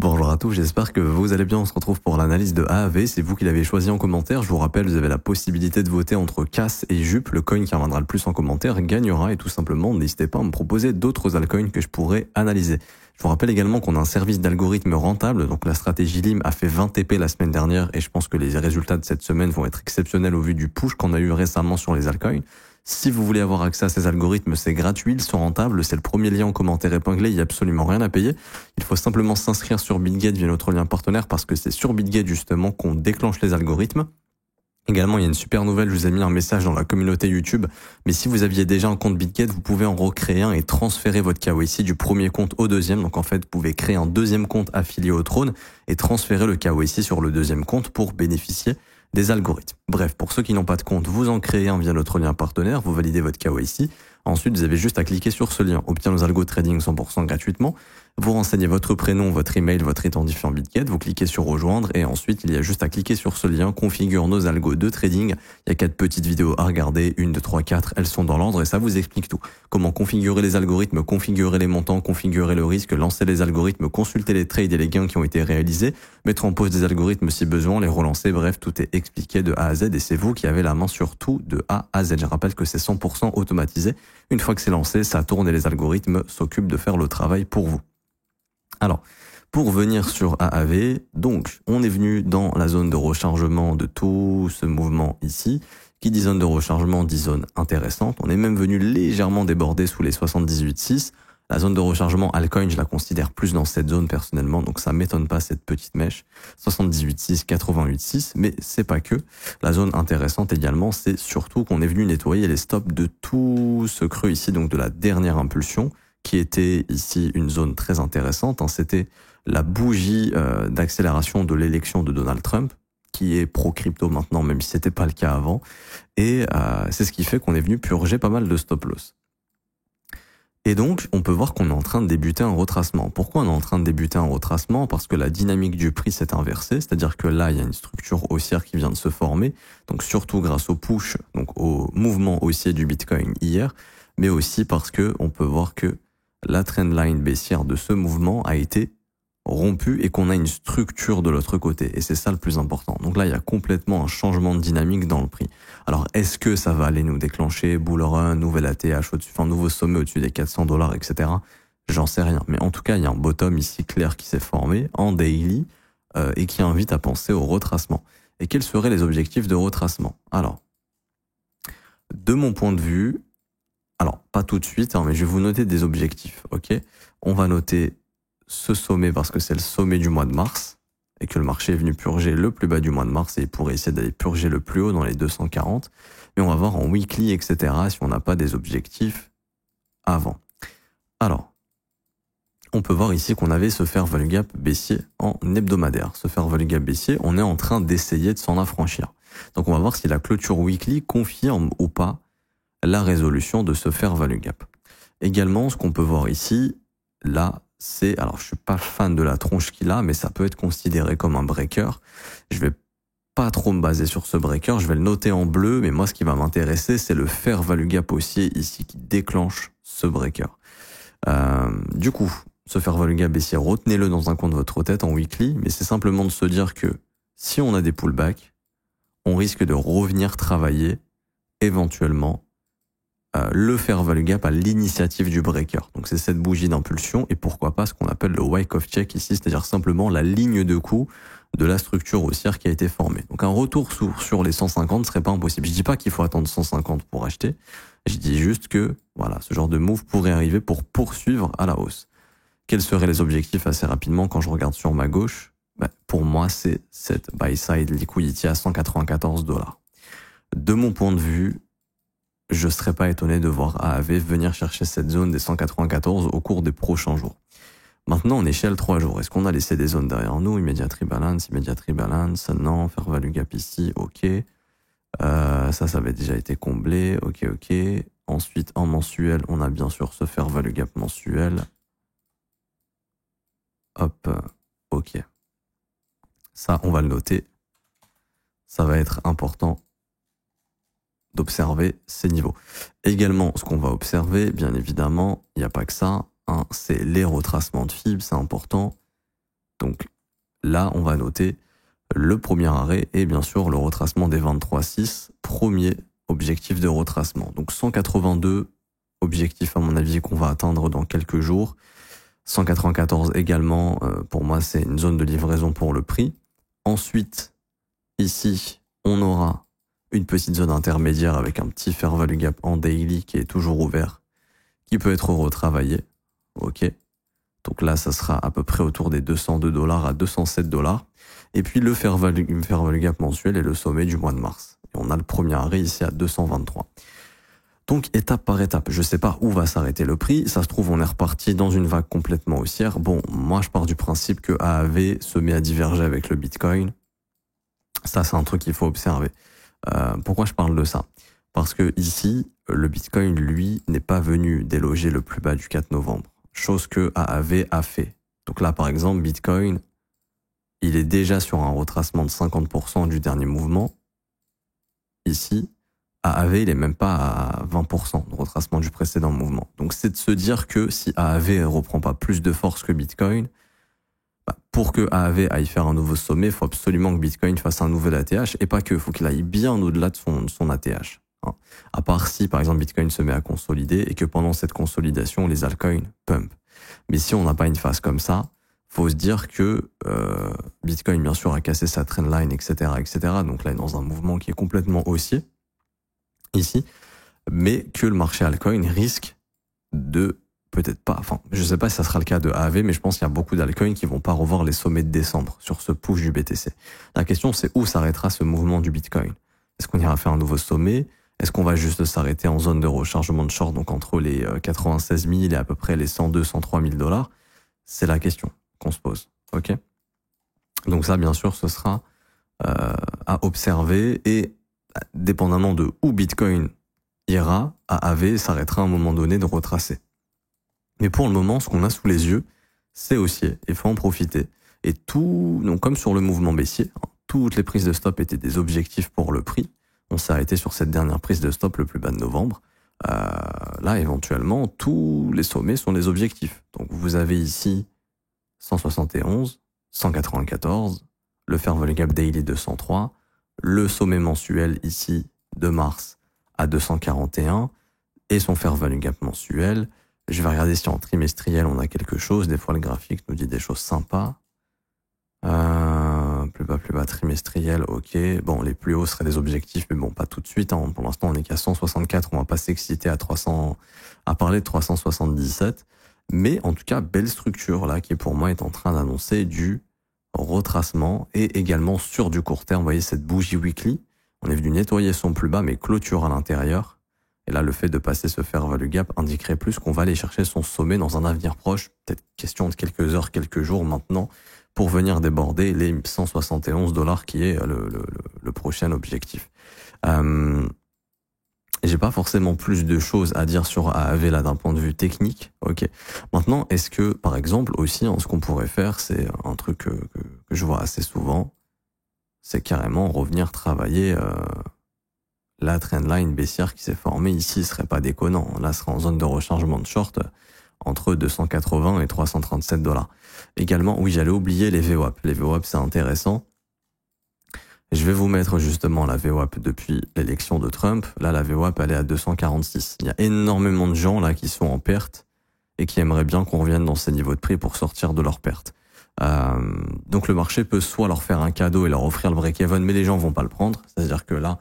Bonjour à tous, j'espère que vous allez bien. On se retrouve pour l'analyse de AAV. C'est vous qui l'avez choisi en commentaire. Je vous rappelle, vous avez la possibilité de voter entre CAS et Jup. Le coin qui reviendra le plus en commentaire gagnera. Et tout simplement, n'hésitez pas à me proposer d'autres altcoins que je pourrais analyser. Je vous rappelle également qu'on a un service d'algorithme rentable. Donc la stratégie LIM a fait 20 TP la semaine dernière et je pense que les résultats de cette semaine vont être exceptionnels au vu du push qu'on a eu récemment sur les altcoins. Si vous voulez avoir accès à ces algorithmes, c'est gratuit, ils sont rentables, c'est le premier lien en commentaire épinglé, il n'y a absolument rien à payer. Il faut simplement s'inscrire sur BitGet via notre lien partenaire parce que c'est sur BitGet justement qu'on déclenche les algorithmes. Également, il y a une super nouvelle, je vous ai mis un message dans la communauté YouTube, mais si vous aviez déjà un compte BitGet, vous pouvez en recréer un et transférer votre KYC du premier compte au deuxième. Donc en fait, vous pouvez créer un deuxième compte affilié au Trône et transférer le KYC sur le deuxième compte pour bénéficier des algorithmes. Bref, pour ceux qui n'ont pas de compte, vous en créez un via notre lien partenaire, vous validez votre KYC. Ensuite, vous avez juste à cliquer sur ce lien, obtenir nos algo trading 100% gratuitement. Vous renseignez votre prénom, votre email, votre identifiant BitGet, vous cliquez sur rejoindre et ensuite, il y a juste à cliquer sur ce lien, configure nos algos de trading. Il y a 4 petites vidéos à regarder, 1, 2, 3, 4, elles sont dans l'ordre et ça vous explique tout. Comment configurer les algorithmes, configurer les montants, configurer le risque, lancer les algorithmes, consulter les trades et les gains qui ont été réalisés, mettre en pause des algorithmes si besoin, les relancer, bref, tout est expliqué de A à Z et c'est vous qui avez la main sur tout de A à Z. Je rappelle que c'est 100% automatisé. Une fois que c'est lancé, ça tourne et les algorithmes s'occupent de faire le travail pour vous. Alors, pour venir sur AAV, donc, on est venu dans la zone de rechargement de tout ce mouvement ici. Qui dit zone de rechargement dit zone intéressante. On est même venu légèrement déborder sous les 78,6. La zone de rechargement altcoin, je la considère plus dans cette zone personnellement, donc ça m'étonne pas cette petite mèche. 78,6, 88,6, mais c'est pas que. La zone intéressante également, c'est surtout qu'on est venu nettoyer les stops de tout ce creux ici, donc de la dernière impulsion, qui était ici une zone très intéressante. C'était la bougie d'accélération de l'élection de Donald Trump, qui est pro-crypto maintenant, même si c'était pas le cas avant. Et c'est ce qui fait qu'on est venu purger pas mal de stop-loss. Et donc, on peut voir qu'on est en train de débuter un retracement. Pourquoi on est en train de débuter un retracement? Parce que la dynamique du prix s'est inversée, c'est-à-dire que là, il y a une structure haussière qui vient de se former, donc surtout grâce au push, donc au mouvement haussier du Bitcoin hier, mais aussi parce que on peut voir que la trendline baissière de ce mouvement a été rompue et qu'on a une structure de l'autre côté. Et c'est ça le plus important. Donc là, il y a complètement un changement de dynamique dans le prix. Alors, est-ce que ça va aller nous déclencher bull run, nouvelle ATH au-dessus, enfin, nouveau sommet au-dessus des $400, etc. J'en sais rien. Mais en tout cas, il y a un bottom ici clair qui s'est formé en daily et qui invite à penser au retracement. Et quels seraient les objectifs de retracement? Alors, de mon point de vue, alors, pas tout de suite, mais je vais vous noter des objectifs, ok? On va noter ce sommet parce que c'est le sommet du mois de mars et que le marché est venu purger le plus bas du mois de mars et il pourrait essayer d'aller purger le plus haut dans les 240. Mais on va voir en weekly, etc. si on n'a pas des objectifs avant. Alors, on peut voir ici qu'on avait ce fair value gap baissier en hebdomadaire. Ce fair value gap baissier, on est en train d'essayer de s'en affranchir. Donc on va voir si la clôture weekly confirme ou pas la résolution de ce fair value gap. Également, ce qu'on peut voir ici, là, c'est, alors je suis pas fan de la tronche qu'il a, mais ça peut être considéré comme un breaker. Je vais pas trop me baser sur ce breaker, je vais le noter en bleu, mais moi ce qui va m'intéresser, c'est le fair value gap haussier ici qui déclenche ce breaker. Du coup, ce fair value gap baissier, retenez-le dans un coin de votre tête en weekly, mais c'est simplement de se dire que si on a des pullbacks, on risque de revenir travailler éventuellement le fair value gap à l'initiative du breaker. Donc c'est cette bougie d'impulsion et pourquoi pas ce qu'on appelle le Wyckoff check ici, c'est-à-dire simplement la ligne de coup de la structure haussière qui a été formée. Donc un retour sur les 150 ne serait pas impossible. Je dis pas qu'il faut attendre 150 pour acheter, je dis juste que voilà, ce genre de move pourrait arriver pour poursuivre à la hausse. Quels seraient les objectifs assez rapidement quand je regarde sur ma gauche? Pour moi, c'est cette buy side liquidity à $194. De mon point de vue, je serais pas étonné de voir AAV venir chercher cette zone des 194 au cours des prochains jours. Maintenant, on est chez L3 jours. Est-ce qu'on a laissé des zones derrière nous? Immediate rebalance, non, fair value gap ici, ok. Ça avait déjà été comblé, ok. Ensuite, en mensuel, on a bien sûr ce fair value gap mensuel. Hop, ok. Ça, on va le noter. Ça va être important d'observer ces niveaux. Également, ce qu'on va observer, bien évidemment, il n'y a pas que ça, c'est les retracements de fibres, c'est important. Donc, là, on va noter le premier arrêt et bien sûr le retracement des 23,6, premier objectif de retracement. Donc 182 objectifs à mon avis qu'on va atteindre dans quelques jours. 194 également, pour moi c'est une zone de livraison pour le prix. Ensuite, ici, on aura une petite zone intermédiaire avec un petit fair value gap en daily qui est toujours ouvert, qui peut être retravaillé. Ok. Donc là, ça sera à peu près autour des $202 à $207. Et puis le fair value gap mensuel est le sommet du mois de mars. Et on a le premier arrêt ici à 223. Donc étape par étape, je sais pas où va s'arrêter le prix. Ça se trouve, on est reparti dans une vague complètement haussière. Bon, moi je pars du principe que AAV se met à diverger avec le Bitcoin. Ça, c'est un truc qu'il faut observer. Pourquoi je parle de ça? Parce que ici, le Bitcoin, lui, n'est pas venu déloger le plus bas du 4 novembre. Chose que AAV a fait. Donc là, par exemple, Bitcoin, il est déjà sur un retracement de 50% du dernier mouvement. Ici, AAV, il est même pas à 20% de retracement du précédent mouvement. Donc c'est de se dire que si AAV ne reprend pas plus de force que Bitcoin, pour que AAV aille faire un nouveau sommet, il faut absolument que Bitcoin fasse un nouvel ATH, et pas que, il faut qu'il aille bien au-delà de son ATH. Hein. À part si, par exemple, Bitcoin se met à consolider et que pendant cette consolidation, les altcoins pump. Mais si on n'a pas une phase comme ça, faut se dire que Bitcoin, bien sûr, a cassé sa trendline, etc., etc. Donc là, il est dans un mouvement qui est complètement haussier, ici, mais que le marché altcoin risque de peut-être pas, enfin, je sais pas si ça sera le cas de AAV, mais je pense qu'il y a beaucoup d'altcoins qui vont pas revoir les sommets de décembre sur ce push du BTC. La question, c'est où s'arrêtera ce mouvement du Bitcoin? Est-ce qu'on ira faire un nouveau sommet? Est-ce qu'on va juste s'arrêter en zone de rechargement de short, donc entre les 96 000 et à peu près les 102, 103 000 $? C'est la question qu'on se pose. Ok? Donc ça, bien sûr, ce sera à observer et dépendamment de où Bitcoin ira, AAV s'arrêtera à un moment donné de retracer. Mais pour le moment, ce qu'on a sous les yeux, c'est haussier. Il faut en profiter. Et tout, donc comme sur le mouvement baissier, toutes les prises de stop étaient des objectifs pour le prix. On s'est arrêté sur cette dernière prise de stop le plus bas de novembre. Là, éventuellement, tous les sommets sont des objectifs. Donc vous avez ici 171, 194, le fair value gap daily 203, le sommet mensuel ici de mars à 241 et son fair value gap mensuel. Je vais regarder si en trimestriel on a quelque chose. Des fois le graphique nous dit des choses sympas. Plus bas, trimestriel, ok. Bon, les plus hauts seraient des objectifs, mais bon, pas tout de suite. Hein. Pour l'instant, on est qu'à 164. On va pas s'exciter à parler de 377. Mais en tout cas, belle structure là, qui pour moi est en train d'annoncer du retracement et également sur du court terme. Vous voyez cette bougie weekly. On est venu nettoyer son plus bas, mais clôture à l'intérieur. Et là, le fait de passer ce fair value gap indiquerait plus qu'on va aller chercher son sommet dans un avenir proche, peut-être question de quelques heures, quelques jours maintenant, pour venir déborder les 171 $ qui est le prochain objectif. J'ai pas forcément plus de choses à dire sur AAV là d'un point de vue technique. Ok. Maintenant, est-ce que, par exemple, aussi, ce qu'on pourrait faire, c'est un truc que je vois assez souvent, c'est carrément revenir travailler la trendline baissière qui s'est formée ici serait pas déconnant. Là, serait en zone de rechargement de short entre 280 et 337 $. Également, oui, j'allais oublier les VWAP. Les VWAP, c'est intéressant. Je vais vous mettre justement la VWAP depuis l'élection de Trump. Là, la VWAP, elle est à 246. Il y a énormément de gens là qui sont en perte et qui aimeraient bien qu'on revienne dans ces niveaux de prix pour sortir de leur perte. Donc le marché peut soit leur faire un cadeau et leur offrir le break-even, mais les gens vont pas le prendre. C'est-à-dire que là,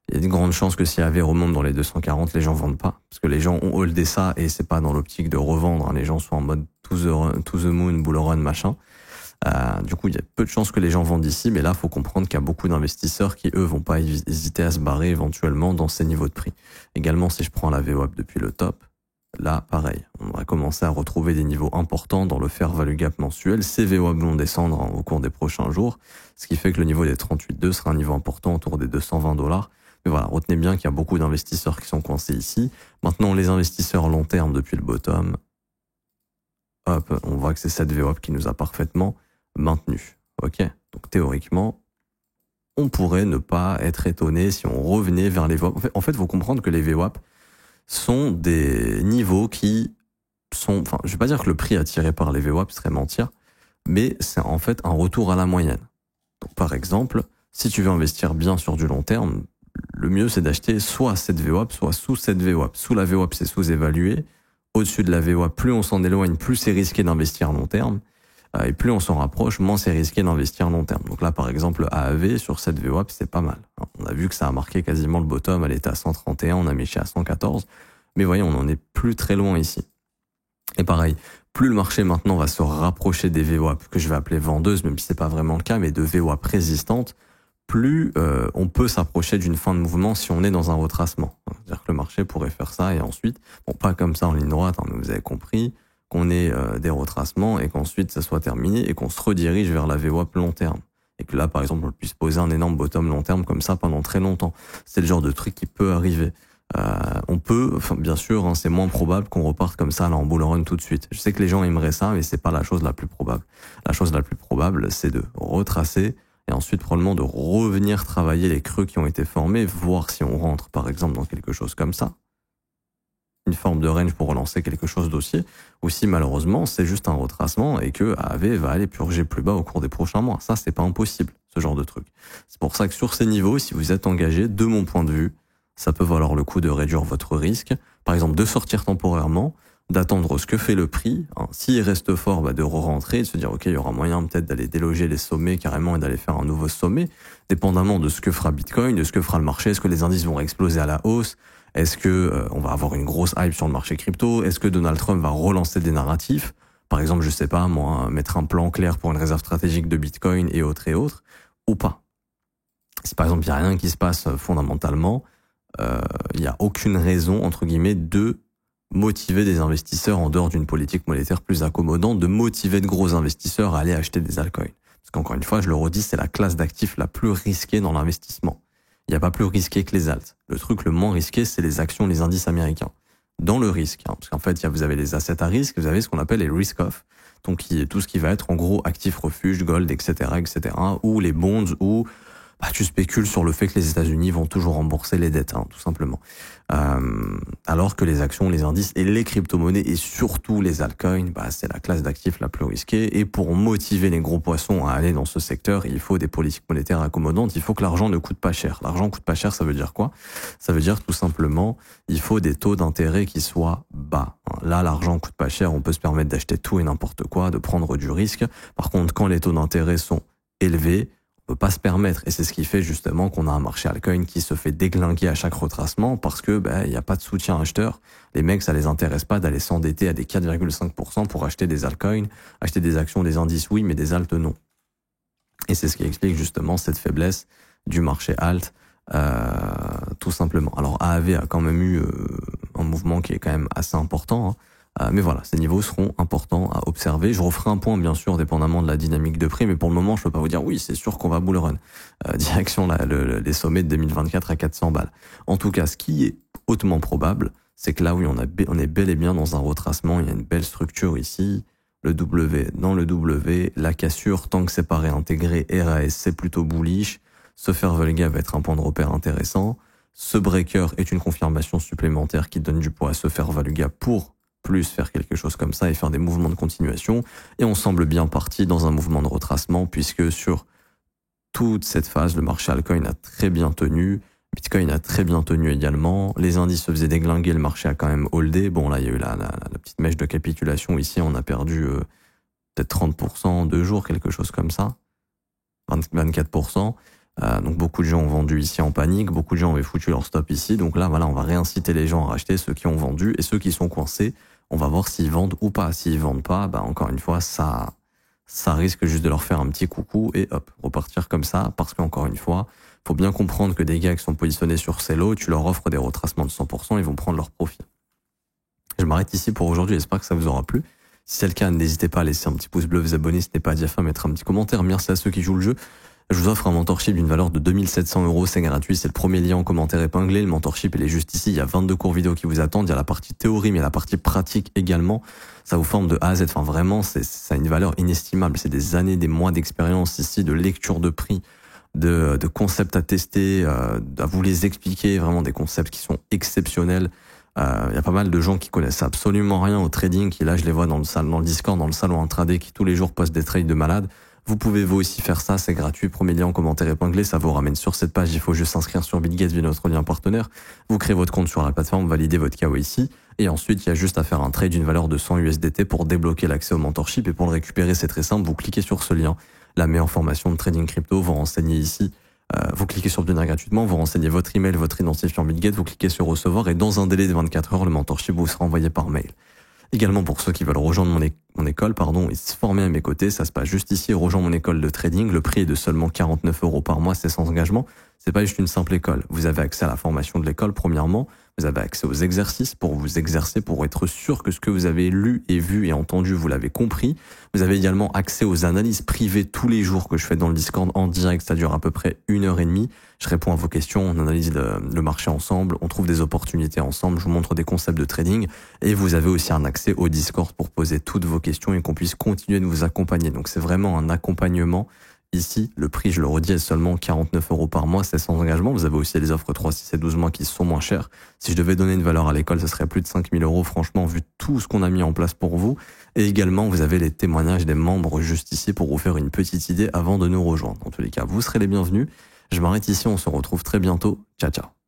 il y a une grande chance que si AV remonte dans les 240, les gens vendent pas. Parce que les gens ont holdé ça et c'est pas dans l'optique de revendre. Hein. Les gens sont en mode to the moon, bull run, machin. Du coup, il y a peu de chances que les gens vendent ici, mais là, faut comprendre qu'il y a beaucoup d'investisseurs qui, eux, vont pas hésiter à se barrer éventuellement dans ces niveaux de prix. Également, si je prends la VWAP depuis le top, là, pareil, on va commencer à retrouver des niveaux importants dans le fair value gap mensuel. Ces VWAP vont descendre au cours des prochains jours, ce qui fait que le niveau des 38,2 sera un niveau important autour des 220 $. Mais voilà, retenez bien qu'il y a beaucoup d'investisseurs qui sont coincés ici. Maintenant, les investisseurs long terme depuis le bottom, hop, on voit que c'est cette VWAP qui nous a parfaitement maintenu. Ok, donc théoriquement, on pourrait ne pas être étonné si on revenait vers les VWAP. En fait, il faut comprendre que les VWAP sont des niveaux qui sont, enfin, je vais pas dire que le prix attiré par les VWAP serait mentir, mais c'est en fait un retour à la moyenne. Donc, par exemple, si tu veux investir bien sur du long terme, le mieux c'est d'acheter soit cette VWAP, soit sous cette VWAP. Sous la VWAP, c'est sous-évalué. Au-dessus de la VWAP, plus on s'en éloigne, plus c'est risqué d'investir long terme. Et plus on s'en rapproche, moins c'est risqué d'investir long terme. Donc là, par exemple, AAV, sur cette VWAP, c'est pas mal. On a vu que ça a marqué quasiment le bottom, elle était à 131, on a méché à 114. Mais voyez, on n'en est plus très loin ici. Et pareil, plus le marché maintenant va se rapprocher des VWAP, que je vais appeler vendeuses, même si c'est pas vraiment le cas, mais de VWAP résistantes, plus on peut s'approcher d'une fin de mouvement si on est dans un retracement. C'est-à-dire que le marché pourrait faire ça et ensuite, bon, pas comme ça en ligne droite, mais vous avez compris, qu'on ait des retracements et qu'ensuite ça soit terminé et qu'on se redirige vers la VWAP long terme. Et que là, par exemple, on puisse poser un énorme bottom long terme comme ça pendant très longtemps. C'est le genre de truc qui peut arriver. On peut, enfin, bien sûr, hein, c'est moins probable qu'on reparte comme ça là en bull run tout de suite. Je sais que les gens aimeraient ça, mais c'est pas la chose la plus probable. La chose la plus probable, c'est de retracer et ensuite probablement de revenir travailler les creux qui ont été formés, voir si on rentre, par exemple, dans quelque chose comme ça. Une forme de range pour relancer quelque chose d'haussier, ou si malheureusement c'est juste un retracement et que AAV va aller purger plus bas au cours des prochains mois. Ça, c'est pas impossible, ce genre de truc. C'est pour ça que sur ces niveaux, si vous êtes engagé, de mon point de vue, ça peut valoir le coup de réduire votre risque. Par exemple, de sortir temporairement, d'attendre ce que fait le prix. S'il reste fort, de re-rentrer, de se dire, OK, il y aura moyen peut-être d'aller déloger les sommets carrément et d'aller faire un nouveau sommet, dépendamment de ce que fera Bitcoin, de ce que fera le marché. Est-ce que les indices vont exploser à la hausse? Est-ce que on va avoir une grosse hype sur le marché crypto? Est-ce que Donald Trump va relancer des narratifs? Par exemple, je sais pas, moi, mettre un plan clair pour une réserve stratégique de Bitcoin et autres, ou pas. Si par exemple, il n'y a rien qui se passe fondamentalement, il n'y a aucune raison, entre guillemets, de motiver des investisseurs en dehors d'une politique monétaire plus accommodante, de motiver de gros investisseurs à aller acheter des altcoins. Parce qu'encore une fois, je le redis, c'est la classe d'actifs la plus risquée dans l'investissement. Il n'y a pas plus risqué que les alts. Le truc le moins risqué, c'est les actions, les indices américains. Dans le risque, parce qu'en fait, vous avez les assets à risque, vous avez ce qu'on appelle les risk-off, donc qui est tout ce qui va être en gros actifs refuge, gold, etc., ou les bonds, ou tu spécules sur le fait que les États-Unis vont toujours rembourser les dettes, tout simplement. Alors que les actions, les indices et les crypto-monnaies et surtout les altcoins, c'est la classe d'actifs la plus risquée. Et pour motiver les gros poissons à aller dans ce secteur, il faut des politiques monétaires accommodantes. Il faut que l'argent ne coûte pas cher. L'argent coûte pas cher, ça veut dire quoi? Ça veut dire tout simplement, il faut des taux d'intérêt qui soient bas. Là, l'argent coûte pas cher, on peut se permettre d'acheter tout et n'importe quoi, de prendre du risque. Par contre, quand les taux d'intérêt sont élevés, peut pas se permettre, et c'est ce qui fait justement qu'on a un marché altcoin qui se fait déglinguer à chaque retracement parce que il y a pas de soutien acheteur. Les mecs, ça les intéresse pas d'aller s'endetter à des 4,5% pour acheter des altcoins, acheter des actions, des indices oui, mais des alts non. Et c'est ce qui explique justement cette faiblesse du marché alt, tout simplement. Alors AAV a quand même eu un mouvement qui est quand même assez important, mais voilà, ces niveaux seront importants à observer. Je referai un point, bien sûr, dépendamment de la dynamique de prix, mais pour le moment, je peux pas vous dire, oui, c'est sûr qu'on va bull run. Direction les sommets de 2024 à 400 balles. En tout cas, ce qui est hautement probable, c'est que là, oui, on est bel et bien dans un retracement. Il y a une belle structure ici. Le W, dans le W, la cassure, tant que c'est pas réintégré, RAS, c'est plutôt bullish. Ce fair value gap va être un point de repère intéressant. Ce breaker est une confirmation supplémentaire qui donne du poids à ce fair value gap pour plus faire quelque chose comme ça et faire des mouvements de continuation. Et on semble bien parti dans un mouvement de retracement puisque sur toute cette phase, le marché altcoin a très bien tenu. Bitcoin a très bien tenu également. Les indices se faisaient déglinguer, le marché a quand même holdé. Bon, là, il y a eu la petite mèche de capitulation. Ici, on a perdu peut-être 30% en 2 jours, quelque chose comme ça. 24%. Donc beaucoup de gens ont vendu ici en panique, beaucoup de gens avaient foutu leur stop ici. Donc là, voilà, on va réinciter les gens à racheter, ceux qui ont vendu, et ceux qui sont coincés, on va voir s'ils vendent ou pas. S'ils vendent pas, encore une fois, ça risque juste de leur faire un petit coucou et hop, repartir comme ça, parce qu'encore une fois, faut bien comprendre que des gars qui sont positionnés sur ces lots, tu leur offres des retracements de 100%, ils vont prendre leur profit. Je m'arrête ici pour aujourd'hui, j'espère que ça vous aura plu. Si c'est le cas, n'hésitez pas à laisser un petit pouce bleu, vous abonner, si ce n'est pas déjà fait, mettre un petit commentaire. Merci à ceux qui jouent le jeu. Je vous offre un mentorship d'une valeur de 2700 €, c'est gratuit, c'est le premier lien en commentaire épinglé. Le mentorship, il est juste ici, il y a 22 cours vidéo qui vous attendent, il y a la partie théorie, mais il y a la partie pratique également. Ça vous forme de A à Z, enfin vraiment, ça a une valeur inestimable. C'est des années, des mois d'expérience ici, de lecture de prix, de concepts à tester, à vous les expliquer, vraiment des concepts qui sont exceptionnels. Il y a pas mal de gens qui connaissent absolument rien au trading, qui là je les vois dans le Discord, dans le salon intraday, qui tous les jours postent des trades de malades. Vous pouvez vous aussi faire ça, c'est gratuit. Premier lien en commentaire épinglé, ça vous ramène sur cette page. Il faut juste s'inscrire sur BitGet via notre lien partenaire. Vous créez votre compte sur la plateforme, validez votre KYC. Et ensuite, il y a juste à faire un trade d'une valeur de 100 USDT pour débloquer l'accès au mentorship. Et pour le récupérer, c'est très simple. Vous cliquez sur ce lien, la meilleure formation de trading crypto. Vous renseignez ici. Vous cliquez sur obtenir gratuitement. Vous renseignez votre email, votre identifiant BitGet. Vous cliquez sur recevoir. Et dans un délai de 24 heures, le mentorship vous sera envoyé par mail. Également pour ceux qui veulent rejoindre mon école, et se former à mes côtés, ça se passe juste ici, rejoindre mon école de trading. Le prix est de seulement 49 € par mois, c'est sans engagement. C'est pas juste une simple école. Vous avez accès à la formation de l'école, premièrement. Vous avez accès aux exercices pour vous exercer, pour être sûr que ce que vous avez lu et vu et entendu, vous l'avez compris. Vous avez également accès aux analyses privées tous les jours que je fais dans le Discord en direct. Ça dure à peu près 1h30. Je réponds à vos questions, on analyse le marché ensemble, on trouve des opportunités ensemble, je vous montre des concepts de trading. Et vous avez aussi un accès au Discord pour poser toutes vos questions et qu'on puisse continuer de vous accompagner. Donc c'est vraiment un accompagnement. Ici, le prix, je le redis, est seulement 49 € par mois, c'est sans engagement. Vous avez aussi les offres 3, 6 et 12 mois qui sont moins chères. Si je devais donner une valeur à l'école, ce serait plus de 5 000 €, franchement, vu tout ce qu'on a mis en place pour vous. Et également, vous avez les témoignages des membres juste ici pour vous faire une petite idée avant de nous rejoindre. En tous les cas, vous serez les bienvenus. Je m'arrête ici, on se retrouve très bientôt. Ciao, ciao.